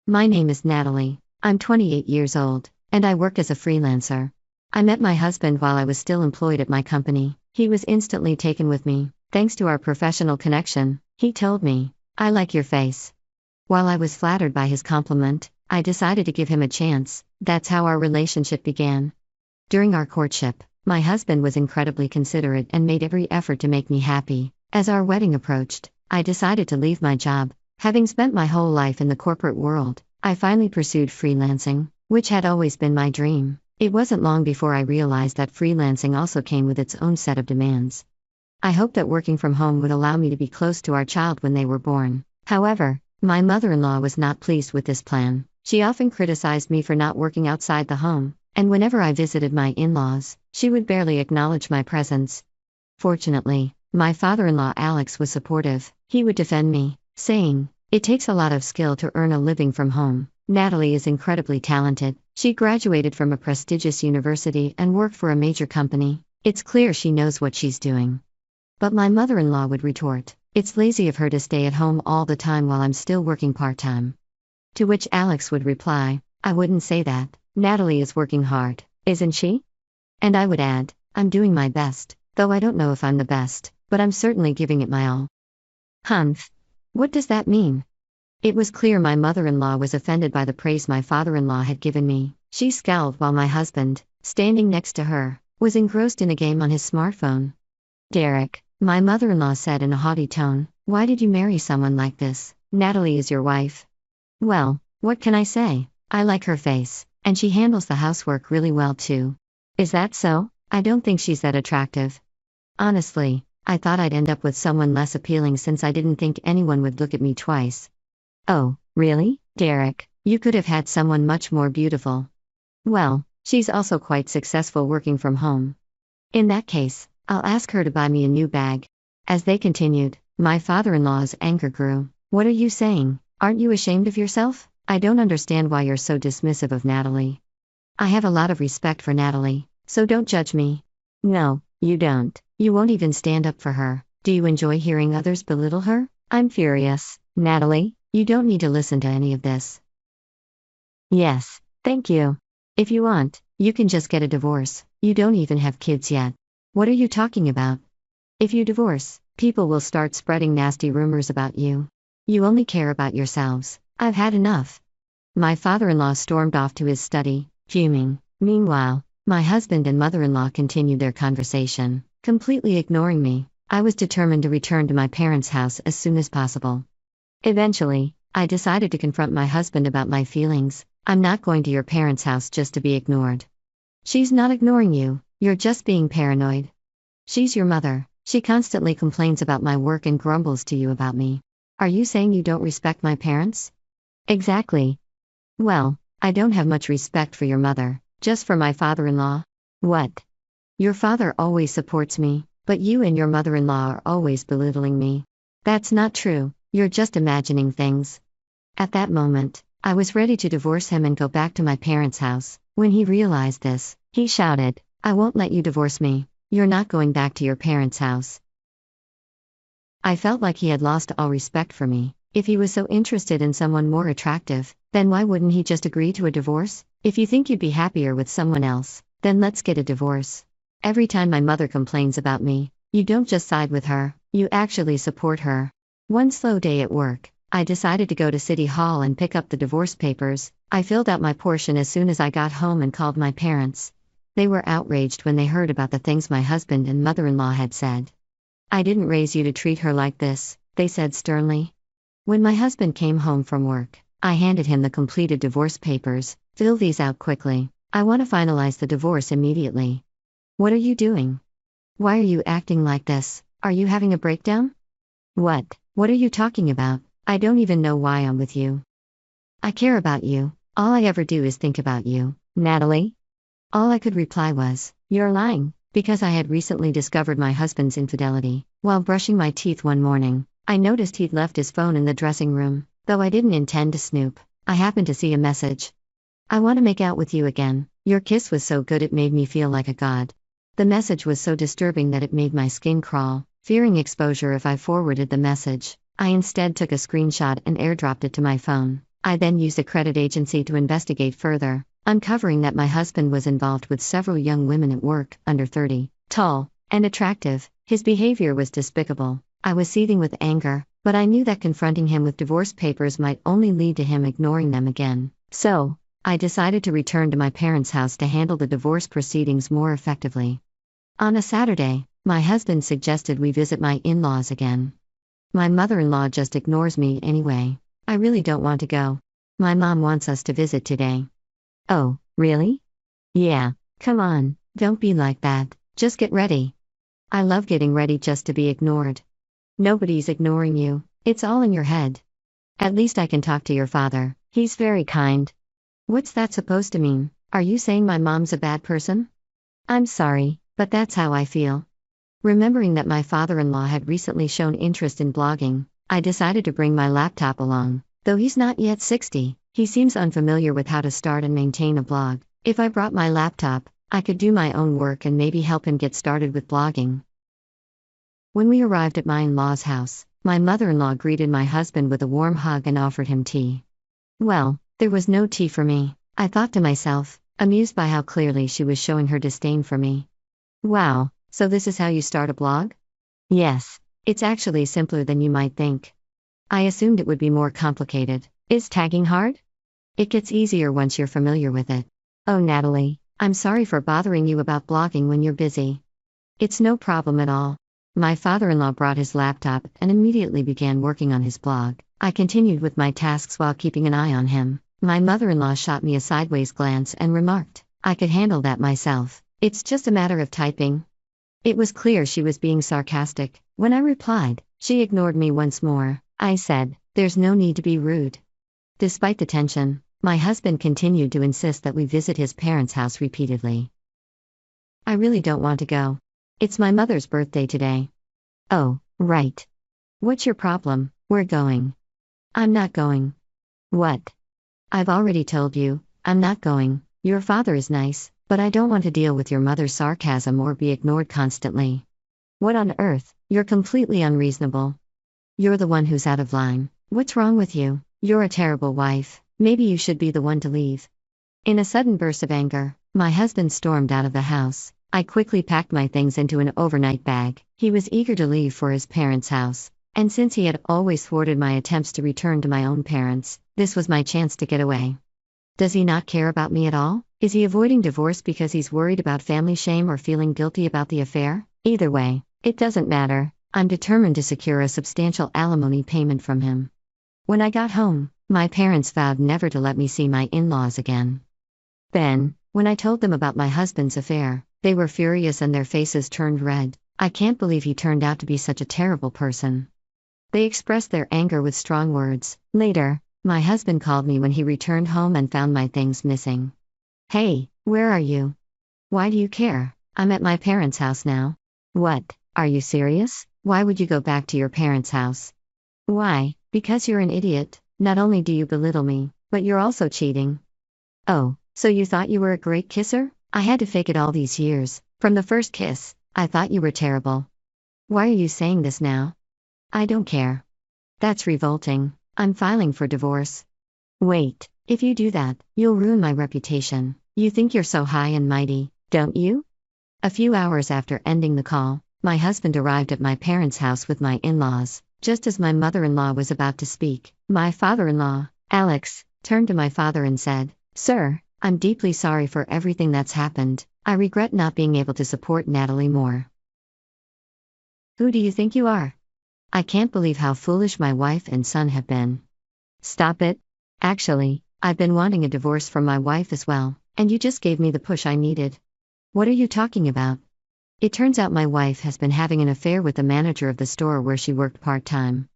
My name is Natalie. I'm 28 years old, and I work as a freelancer. I met my husband while I was still employed at my company. He was instantly taken with me, thanks to our professional connection. He told me, "I like your face." While I was flattered by his compliment, I decided to give him a chance. That's how our relationship began. During our courtship, my husband was incredibly considerate and made every effort to make me happy. As our wedding approached, I decided to leave my job. Having spent my whole life in the corporate world, I finally pursued freelancing, which had always been my dream. It wasn't long before I realized that freelancing also came with its own set of demands. I hoped that working from home would allow me to be close to our child when they were born. However, my mother-in-law was not pleased with this plan. She often criticized me for not working outside the home, and whenever I visited my in-laws, she would barely acknowledge my presence. Fortunately, my father-in-law Alex was supportive. He would defend me, saying, "It takes a lot of skill to earn a living from home. Natalie is incredibly talented. She graduated from a prestigious university and worked for a major company. It's clear she knows what she's doing." But my mother-in-law would retort, "It's lazy of her to stay at home all the time while I'm still working part-time." To which Alex would reply, "I wouldn't say that. Natalie is working hard, isn't she?" And I would add, "I'm doing my best, though I don't know if I'm the best, but I'm certainly giving it my all." Humph. What does that mean? It was clear my mother-in-law was offended by the praise my father-in-law had given me. She scowled while my husband, standing next to her, was engrossed in a game on his smartphone. "Derek," my mother-in-law said in a haughty tone, "why did you marry someone like this? Natalie is your wife." "Well, what can I say? I like her face, and she handles the housework really well too." "Is that so? I don't think she's that attractive." Honestly, I thought I'd end up with someone less appealing since I didn't think anyone would look at me twice. "Oh, really, Derek? You could have had someone much more beautiful." "Well, she's also quite successful working from home." "In that case, I'll ask her to buy me a new bag." As they continued, my father-in-law's anger grew. "What are you saying? Aren't you ashamed of yourself? I don't understand why you're so dismissive of Natalie." "I have a lot of respect for Natalie, so don't judge me." "No, you don't. You won't even stand up for her. Do you enjoy hearing others belittle her? I'm furious." "Natalie, you don't need to listen to any of this." "Yes, thank you. If you want, you can just get a divorce. You don't even have kids yet." "What are you talking about? If you divorce, people will start spreading nasty rumors about you. You only care about yourselves. I've had enough." My father-in-law stormed off to his study, fuming. Meanwhile, my husband and mother-in-law continued their conversation, completely ignoring me. I was determined to return to my parents' house as soon as possible. Eventually, I decided to confront my husband about my feelings. "I'm not going to your parents' house just to be ignored." "She's not ignoring you, you're just being paranoid. She's your mother. She constantly complains about my work and grumbles to you about me. Are you saying you don't respect my parents?" "Exactly." "Well, I don't have much respect for your mother, just for my father-in-law." "What? Your father always supports me, but you and your mother-in-law are always belittling me." "That's not true, you're just imagining things." At that moment, I was ready to divorce him and go back to my parents' house. When he realized this, he shouted, "I won't let you divorce me. You're not going back to your parents' house." I felt like he had lost all respect for me. If he was so interested in someone more attractive, then why wouldn't he just agree to a divorce? "If you think you'd be happier with someone else, then let's get a divorce." Every time my mother complains about me, you don't just side with her, you actually support her. One slow day at work, I decided to go to City Hall and pick up the divorce papers. I filled out my portion as soon as I got home and called my parents. They were outraged when they heard about the things my husband and mother-in-law had said. "I didn't raise you to treat her like this," they said sternly. When my husband came home from work, I handed him the completed divorce papers. "Fill these out quickly. I want to finalize the divorce immediately." "What are you doing? Why are you acting like this? Are you having a breakdown?" What are you talking about? I don't even know why I'm with you." "I care about you. All I ever do is think about you, Natalie." All I could reply was, "You're lying," because I had recently discovered my husband's infidelity. While brushing my teeth one morning, I noticed he'd left his phone in the dressing room. Though I didn't intend to snoop, I happened to see a message. "I want to make out with you again. Your kiss was so good it made me feel like a god." The message was so disturbing that it made my skin crawl. Fearing exposure if I forwarded the message, I instead took a screenshot and airdropped it to my phone. I then used a credit agency to investigate further, uncovering that my husband was involved with several young women at work, under 30, tall, and attractive. His behavior was despicable. I was seething with anger, but I knew that confronting him with divorce papers might only lead to him ignoring them again. So, I decided to return to my parents' house to handle the divorce proceedings more effectively. On a Saturday, my husband suggested we visit my in-laws again. My mother-in-law just ignores me anyway. I really don't want to go. My mom wants us to visit today. Oh, really? Yeah, come on, don't be like that, just get ready. I love getting ready just to be ignored. Nobody's ignoring you, it's all in your head. At least I can talk to your father, he's very kind. What's that supposed to mean? Are you saying my mom's a bad person? I'm sorry, but that's how I feel. Remembering that my father-in-law had recently shown interest in blogging, I decided to bring my laptop along. Though he's not yet 60, he seems unfamiliar with how to start and maintain a blog. If I brought my laptop, I could do my own work and maybe help him get started with blogging. When we arrived at my in-law's house, my mother-in-law greeted my husband with a warm hug and offered him tea. Well, there was no tea for me, I thought to myself, amused by how clearly she was showing her disdain for me. Wow, so this is how you start a blog? Yes, it's actually simpler than you might think. I assumed it would be more complicated. Is tagging hard? It gets easier once you're familiar with it. Oh, Natalie, I'm sorry for bothering you about blogging when you're busy. It's no problem at all. My father-in-law brought his laptop and immediately began working on his blog. I continued with my tasks while keeping an eye on him. My mother-in-law shot me a sideways glance and remarked, I could handle that myself. It's just a matter of typing. It was clear she was being sarcastic. When I replied, she ignored me once more. I said, there's no need to be rude. Despite the tension, my husband continued to insist that we visit his parents' house repeatedly. I really don't want to go. It's my mother's birthday today. Oh, right. What's your problem? We're going. I'm not going. What? I've already told you, I'm not going. Your father is nice, but I don't want to deal with your mother's sarcasm or be ignored constantly. What on earth? You're completely unreasonable. You're the one who's out of line. What's wrong with you? You're a terrible wife. Maybe you should be the one to leave. In a sudden burst of anger, my husband stormed out of the house. I quickly packed my things into an overnight bag. He was eager to leave for his parents' house, and since he had always thwarted my attempts to return to my own parents, this was my chance to get away. Does he not care about me at all? Is he avoiding divorce because he's worried about family shame or feeling guilty about the affair? Either way, it doesn't matter. I'm determined to secure a substantial alimony payment from him. When I got home, my parents vowed never to let me see my in-laws again. Then, when I told them about my husband's affair, they were furious and their faces turned red. I can't believe he turned out to be such a terrible person. They expressed their anger with strong words. Later, my husband called me when he returned home and found my things missing. Hey, where are you? Why do you care? I'm at my parents' house now. What? Are you serious? Why would you go back to your parents' house? Why? Because you're an idiot. Not only do you belittle me, but you're also cheating. Oh, so you thought you were a great kisser? I had to fake it all these years. From the first kiss, I thought you were terrible. Why are you saying this now? I don't care. That's revolting. I'm filing for divorce. Wait, if you do that, you'll ruin my reputation. You think you're so high and mighty, don't you? A few hours after ending the call, my husband arrived at my parents' house with my in-laws. Just as my mother-in-law was about to speak, my father-in-law, Alex, turned to my father and said, Sir, I'm deeply sorry for everything that's happened. I regret not being able to support Natalie more. Who do you think you are? I can't believe how foolish my wife and son have been. Stop it. Actually, I've been wanting a divorce from my wife as well, and you just gave me the push I needed. What are you talking about? It turns out my wife has been having an affair with the manager of the store where she worked part-time.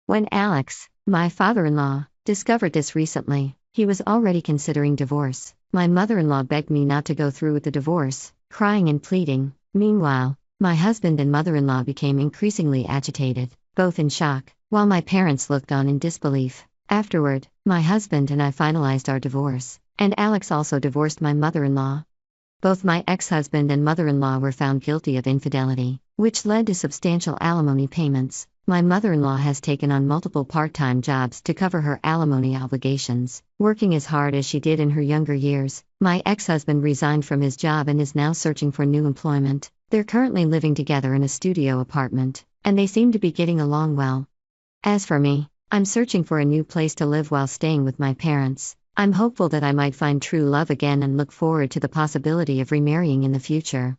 When Alex, my father-in-law, discovered this recently, he was already considering divorce. My mother-in-law begged me not to go through with the divorce, crying and pleading. Meanwhile, my husband and mother-in-law became increasingly agitated, both in shock, while my parents looked on in disbelief. Afterward, my husband and I finalized our divorce, and Alex also divorced my mother-in-law. Both my ex-husband and mother-in-law were found guilty of infidelity, which led to substantial alimony payments. My mother-in-law has taken on multiple part-time jobs to cover her alimony obligations, working as hard as she did in her younger years. My ex-husband resigned from his job and is now searching for new employment. They're currently living together in a studio apartment, and they seem to be getting along well. As for me, I'm searching for a new place to live while staying with my parents. I'm hopeful that I might find true love again and look forward to the possibility of remarrying in the future.